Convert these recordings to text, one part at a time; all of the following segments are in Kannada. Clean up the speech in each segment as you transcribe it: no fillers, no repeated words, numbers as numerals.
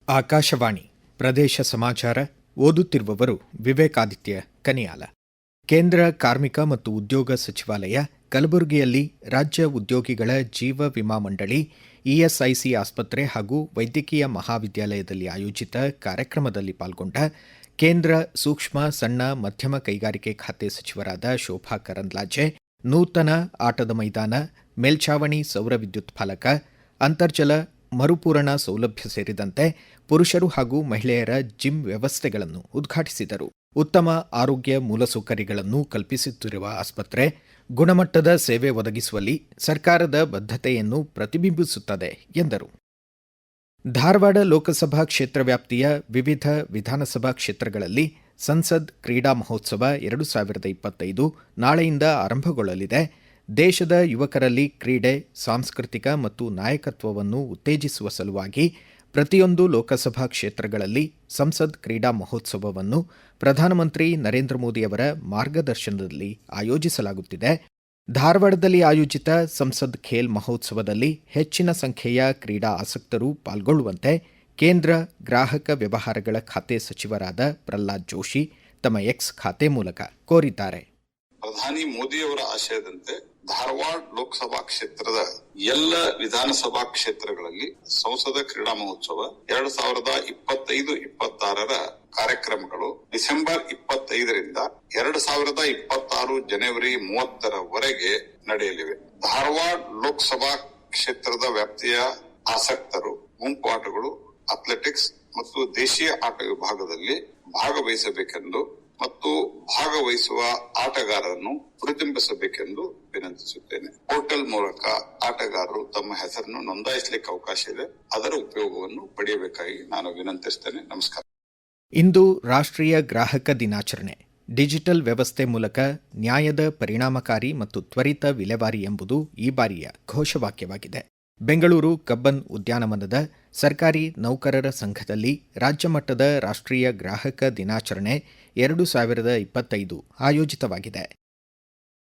ಆಕಾಶವಾಣಿ ಪ್ರದೇಶ ಸಮಾಚಾರ ಓದುತ್ತಿರುವವರು ವಿವೇಕಾದಿತ್ಯ ಕನಿಯಾಲ. ಕೇಂದ್ರ ಕಾರ್ಮಿಕ ಮತ್ತು ಉದ್ಯೋಗ ಸಚಿವಾಲಯ ಕಲಬುರಗಿಯಲ್ಲಿ ರಾಜ್ಯ ಉದ್ಯೋಗಿಗಳ ಜೀವ ವಿಮಾ ಮಂಡಳಿ, ಇಎಸ್ಐಸಿ ಆಸ್ಪತ್ರೆ ಹಾಗೂ ವೈದ್ಯಕೀಯ ಮಹಾವಿದ್ಯಾಲಯದಲ್ಲಿ ಆಯೋಜಿತ ಕಾರ್ಯಕ್ರಮದಲ್ಲಿ ಪಾಲ್ಗೊಂಡ ಕೇಂದ್ರ ಸೂಕ್ಷ್ಮ ಸಣ್ಣ ಮಧ್ಯಮ ಕೈಗಾರಿಕೆ ಖಾತೆ ಸಚಿವರಾದ ಶೋಭಾ ಕರಂದ್ಲಾಜೆ ನೂತನ ಆಟದ ಮೈದಾನ, ಮೇಲ್ಛಾವಣಿ ಸೌರ ವಿದ್ಯುತ್ ಫಲಕ, ಅಂತರ್ಜಲ ಮರುಪೂರಣ ಸೌಲಭ್ಯ ಸೇರಿದಂತೆ ಪುರುಷರು ಹಾಗೂ ಮಹಿಳೆಯರ ಜಿಮ್ ವ್ಯವಸ್ಥೆಗಳನ್ನು ಉದ್ಘಾಟಿಸಿದರು. ಉತ್ತಮ ಆರೋಗ್ಯ ಮೂಲಸೌಕರ್ಯಗಳನ್ನು ಕಲ್ಪಿಸುತ್ತಿರುವ ಆಸ್ಪತ್ರೆ ಗುಣಮಟ್ಟದ ಸೇವೆ ಒದಗಿಸುವಲ್ಲಿ ಸರ್ಕಾರದ ಬದ್ಧತೆಯನ್ನು ಪ್ರತಿಬಿಂಬಿಸುತ್ತದೆ ಎಂದರು. ಧಾರವಾಡ ಲೋಕಸಭಾ ಕ್ಷೇತ್ರ ವ್ಯಾಪ್ತಿಯ ವಿವಿಧ ವಿಧಾನಸಭಾ ಕ್ಷೇತ್ರಗಳಲ್ಲಿ ಸಂಸದ್ ಕ್ರೀಡಾ ಮಹೋತ್ಸವ 2025 ನಾಳೆಯಿಂದ ಆರಂಭಗೊಳ್ಳಲಿದೆ. ದೇಶದ ಯುವಕರಲ್ಲಿ ಕ್ರೀಡೆ, ಸಾಂಸ್ಕೃತಿಕ ಮತ್ತು ನಾಯಕತ್ವವನ್ನು ಉತ್ತೇಜಿಸುವ ಸಲುವಾಗಿ ಪ್ರತಿಯೊಂದು ಲೋಕಸಭಾ ಕ್ಷೇತ್ರಗಳಲ್ಲಿ ಸಂಸದ್ ಕ್ರೀಡಾ ಮಹೋತ್ಸವವನ್ನು ಪ್ರಧಾನಮಂತ್ರಿ ನರೇಂದ್ರ ಮೋದಿಯವರ ಮಾರ್ಗದರ್ಶನದಲ್ಲಿ ಆಯೋಜಿಸಲಾಗುತ್ತಿದೆ. ಧಾರವಾಡದಲ್ಲಿ ಆಯೋಜಿತ ಸಂಸದ್ ಖೇಲ್ ಮಹೋತ್ಸವದಲ್ಲಿ ಹೆಚ್ಚಿನ ಸಂಖ್ಯೆಯ ಕ್ರೀಡಾ ಆಸಕ್ತರು ಪಾಲ್ಗೊಳ್ಳುವಂತೆ ಕೇಂದ್ರ ಗ್ರಾಹಕ ವ್ಯವಹಾರಗಳ ಖಾತೆ ಸಚಿವರಾದ ಪ್ರಹ್ಲಾದ್ ಜೋಶಿ ತಮ್ಮ ಎಕ್ಸ್ ಖಾತೆ ಮೂಲಕ ಕೋರಿದ್ದಾರೆ. ಪ್ರಧಾನಿ ಮೋದಿಯವರ ಆಶಯದಂತೆ ಧಾರವಾಡ ಲೋಕಸಭಾ ಕ್ಷೇತ್ರದ ಎಲ್ಲ ವಿಧಾನಸಭಾ ಕ್ಷೇತ್ರಗಳಲ್ಲಿ ಸಂಸದ ಕ್ರೀಡಾ ಮಹೋತ್ಸವ 2025-26 ಕಾರ್ಯಕ್ರಮಗಳು ಡಿಸೆಂಬರ್ 25ರಿಂದ 2026 ಜನವರಿ 30ರವರೆಗೆ ನಡೆಯಲಿವೆ. ಧಾರವಾಡ ಲೋಕಸಭಾ ಕ್ಷೇತ್ರದ ವ್ಯಾಪ್ತಿಯ ಆಸಕ್ತರು ಗುಂಪು ಆಟಗಳು, ಅಥ್ಲೆಟಿಕ್ಸ್ ಮತ್ತು ದೇಶೀಯ ಆಟ ವಿಭಾಗದಲ್ಲಿ ಭಾಗವಹಿಸಬೇಕೆಂದು ಮತ್ತು ಭಾಗವಹಿಸುವ ಆಟಗಾರರನ್ನು ಪ್ರತಿಬಿಂಬಿಸಬೇಕೆಂದು ವಿನಂತಿಸುತ್ತೇನೆ. ಪೋರ್ಟಲ್ ಮೂಲಕ ಆಟಗಾರರು ತಮ್ಮ ಹೆಸರನ್ನು ನೋಂದಾಯಿಸಲಿಕ್ಕೆ ಅವಕಾಶ ಇದೆ. ಅದರ ಉಪಯೋಗವನ್ನು ಪಡೆಯಬೇಕಾಗಿ ನಾನು ವಿನಂತಿಸುತ್ತೇನೆ. ನಮಸ್ಕಾರ. ಇಂದು ರಾಷ್ಟ್ರೀಯ ಗ್ರಾಹಕ ದಿನಾಚರಣೆ. ಡಿಜಿಟಲ್ ವ್ಯವಸ್ಥೆ ಮೂಲಕ ನ್ಯಾಯದ ಪರಿಣಾಮಕಾರಿ ಮತ್ತು ತ್ವರಿತ ವಿಲೇವಾರಿ ಎಂಬುದು ಈ ಬಾರಿಯ ಘೋಷವಾಕ್ಯವಾಗಿದೆ. ಬೆಂಗಳೂರು ಕಬ್ಬನ್ ಉದ್ಯಾನವನದ ಸರ್ಕಾರಿ ನೌಕರರ ಸಂಘದಲ್ಲಿ ರಾಜ್ಯಮಟ್ಟದ ರಾಷ್ಟ್ರೀಯ ಗ್ರಾಹಕ ದಿನಾಚರಣೆ 2025 ಆಯೋಜಿತವಾಗಿದೆ.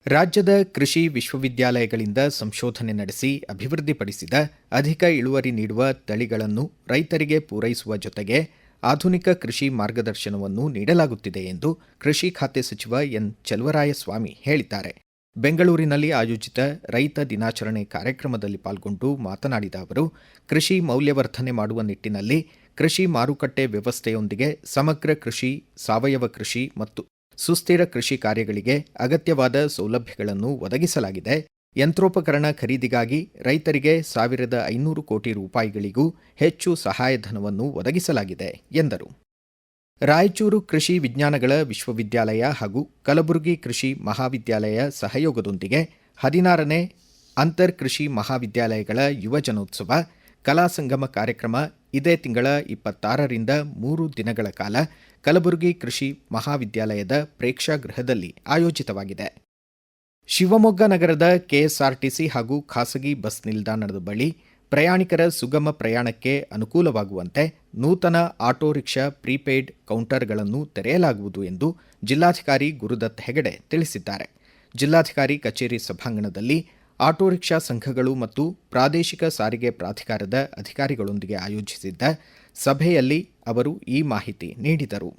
ರಾಜ್ಯದ ಕೃಷಿ ವಿಶ್ವವಿದ್ಯಾಲಯಗಳಿಂದ ಸಂಶೋಧನೆ ನಡೆಸಿ ಅಭಿವೃದ್ಧಿಪಡಿಸಿದ ಅಧಿಕ ಇಳುವರಿ ನೀಡುವ ತಳಿಗಳನ್ನು ರೈತರಿಗೆ ಪೂರೈಸುವ ಜೊತೆಗೆ ಆಧುನಿಕ ಕೃಷಿ ಮಾರ್ಗದರ್ಶನವನ್ನು ನೀಡಲಾಗುತ್ತಿದೆ ಎಂದು ಕೃಷಿ ಖಾತೆ ಸಚಿವ ಎನ್ ಚೆಲುವರಾಯಸ್ವಾಮಿ ಹೇಳಿದ್ದಾರೆ. ಬೆಂಗಳೂರಿನಲ್ಲಿ ಆಯೋಜಿತ ರೈತ ದಿನಾಚರಣೆ ಕಾರ್ಯಕ್ರಮದಲ್ಲಿ ಪಾಲ್ಗೊಂಡು ಮಾತನಾಡಿದ ಅವರು, ಕೃಷಿ ಮೌಲ್ಯವರ್ಧನೆ ಮಾಡುವ ನಿಟ್ಟಿನಲ್ಲಿ ಕೃಷಿ ಮಾರುಕಟ್ಟೆ ವ್ಯವಸ್ಥೆಯೊಂದಿಗೆ ಸಮಗ್ರ ಕೃಷಿ, ಸಾವಯವ ಕೃಷಿ ಮತ್ತು ಸುಸ್ಥಿರ ಕೃಷಿ ಕಾರ್ಯಗಳಿಗೆ ಅಗತ್ಯವಾದ ಸೌಲಭ್ಯಗಳನ್ನು ಒದಗಿಸಲಾಗಿದೆ. ಯಂತ್ರೋಪಕರಣ ಖರೀದಿಗಾಗಿ ರೈತರಿಗೆ 1,500 ಕೋಟಿ ರೂಪಾಯಿಗಳಿಗೂ ಹೆಚ್ಚು ಸಹಾಯಧನವನ್ನು ಒದಗಿಸಲಾಗಿದೆ ಎಂದರು. ರಾಯಚೂರು ಕೃಷಿ ವಿಜ್ಞಾನಗಳ ವಿಶ್ವವಿದ್ಯಾಲಯ ಹಾಗೂ ಕಲಬುರಗಿ ಕೃಷಿ ಮಹಾವಿದ್ಯಾಲಯ ಸಹಯೋಗದೊಂದಿಗೆ 16ನೇ ಅಂತರ್ ಕೃಷಿ ಮಹಾವಿದ್ಯಾಲಯಗಳ ಯುವಜನೋತ್ಸವ ಕಲಾ ಸಂಗಮ ಕಾರ್ಯಕ್ರಮ ಇದೇ ತಿಂಗಳ 26ರಿಂದ 3 ದಿನಗಳ ಕಾಲ ಕಲಬುರಗಿ ಕೃಷಿ ಮಹಾವಿದ್ಯಾಲಯದ ಪ್ರೇಕ್ಷಾಗೃಹದಲ್ಲಿ ಆಯೋಜಿತವಾಗಿದೆ. ಶಿವಮೊಗ್ಗ ನಗರದ ಕೆಎಸ್ಆರ್ಟಿಸಿ ಹಾಗೂ ಖಾಸಗಿ ಬಸ್ ನಿಲ್ದಾಣದ ಬಳಿ ಪ್ರಯಾಣಿಕರ ಸುಗಮ ಪ್ರಯಾಣಕ್ಕೆ ಅನುಕೂಲವಾಗುವಂತೆ ನೂತನ ಆಟೋ ರಿಕ್ಷಾ ಪ್ರೀಪೇಯ್ಡ್ ಕೌಂಟರ್ಗಳನ್ನು ತೆರೆಯಲಾಗುವುದು ಎಂದು ಜಿಲ್ಲಾಧಿಕಾರಿ ಗುರುದತ್ ಹೆಗಡೆ ತಿಳಿಸಿದ್ದಾರೆ. ಜಿಲ್ಲಾಧಿಕಾರಿ ಕಚೇರಿ ಸಭಾಂಗಣದಲ್ಲಿ ಆಟೋ ರಿಕ್ಷಾ ಸಂಘಗಳು ಮತ್ತು ಪ್ರಾದೇಶಿಕ ಸಾರಿಗೆ ಪ್ರಾಧಿಕಾರದ ಅಧಿಕಾರಿಗಳೊಂದಿಗೆ ಆಯೋಜಿಸಿದ್ದ ಸಭೆಯಲ್ಲಿ ಅವರು ಈ ಮಾಹಿತಿ ನೀಡಿದರು.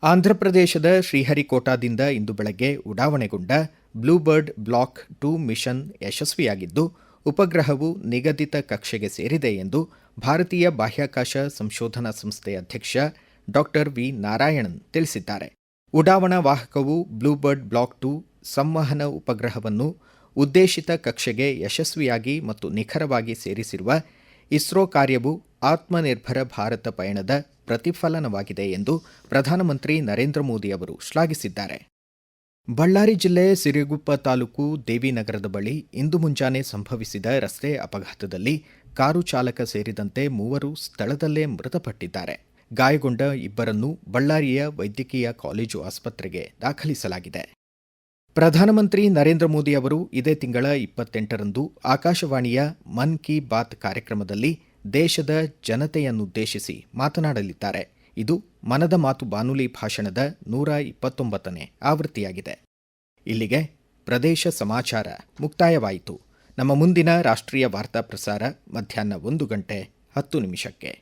ಆಂಧ್ರಪ್ರದೇಶದ ಶ್ರೀಹರಿಕೋಟಾದಿಂದ ಇಂದು ಬೆಳಗ್ಗೆ ಉಡಾವಣೆಗೊಂಡ ಬ್ಲೂಬರ್ಡ್ ಬ್ಲಾಕ್ 2 ಮಿಷನ್ ಯಶಸ್ವಿಯಾಗಿದ್ದು, ಉಪಗ್ರಹವು ನಿಗದಿತ ಕಕ್ಷೆಗೆ ಸೇರಿದೆ ಎಂದು ಭಾರತೀಯ ಬಾಹ್ಯಾಕಾಶ ಸಂಶೋಧನಾ ಸಂಸ್ಥೆ ಅಧ್ಯಕ್ಷ ಡಾ ವಿ ನಾರಾಯಣನ್ ತಿಳಿಸಿದ್ದಾರೆ. ಉಡಾವಣಾ ವಾಹಕವು ಬ್ಲೂಬರ್ಡ್ ಬ್ಲಾಕ್ 2 ಸಂವಹನ ಉಪಗ್ರಹವನ್ನು ಉದ್ದೇಶಿತ ಕಕ್ಷೆಗೆ ಯಶಸ್ವಿಯಾಗಿ ಮತ್ತು ನಿಖರವಾಗಿ ಸೇರಿಸಿರುವ ಇಸ್ರೋ ಕಾರ್ಯವು ಆತ್ಮನಿರ್ಭರ ಭಾರತ ಪಯಣದ ಪ್ರತಿಫಲನವಾಗಿದೆ ಎಂದು ಪ್ರಧಾನಮಂತ್ರಿ ನರೇಂದ್ರ ಮೋದಿ ಅವರು ಶ್ಲಾಘಿಸಿದ್ದಾರೆ. ಬಳ್ಳಾರಿ ಜಿಲ್ಲೆ ಸಿರಿಗುಪ್ಪ ತಾಲೂಕು ದೇವಿನಗರದ ಬಳಿ ಇಂದು ಮುಂಜಾನೆ ಸಂಭವಿಸಿದ ರಸ್ತೆ ಅಪಘಾತದಲ್ಲಿ ಕಾರು ಚಾಲಕ ಸೇರಿದಂತೆ 3 ಸ್ಥಳದಲ್ಲೇ ಮೃತಪಟ್ಟಿದ್ದಾರೆ. ಗಾಯಗೊಂಡ ಇಬ್ಬರನ್ನು ಬಳ್ಳಾರಿಯ ವೈದ್ಯಕೀಯ ಕಾಲೇಜು ಆಸ್ಪತ್ರೆಗೆ ದಾಖಲಿಸಲಾಗಿದೆ. ಪ್ರಧಾನಮಂತ್ರಿ ನರೇಂದ್ರ ಮೋದಿ ಅವರು ಇದೇ ತಿಂಗಳ 28ರಂದು ಆಕಾಶವಾಣಿಯ ಮನ್ ಕಿ ಬಾತ್ ಕಾರ್ಯಕ್ರಮದಲ್ಲಿ ದೇಶದ ಜನತೆಯನ್ನುದ್ದೇಶಿಸಿ ಮಾತನಾಡಲಿದ್ದಾರೆ. ಇದು ಮನದ ಮಾತು ಬಾನುಲಿ ಭಾಷಣದ 129ನೇ ಆವೃತ್ತಿಯಾಗಿದೆ. ಇಲ್ಲಿಗೆ ಪ್ರದೇಶ ಸಮಾಚಾರ ಮುಕ್ತಾಯವಾಯಿತು. ನಮ್ಮ ಮುಂದಿನ ರಾಷ್ಟ್ರೀಯ ವಾರ್ತಾ ಪ್ರಸಾರ ಮಧ್ಯಾಹ್ನ 1:10 ನಿಮಿಷಕ್ಕೆ.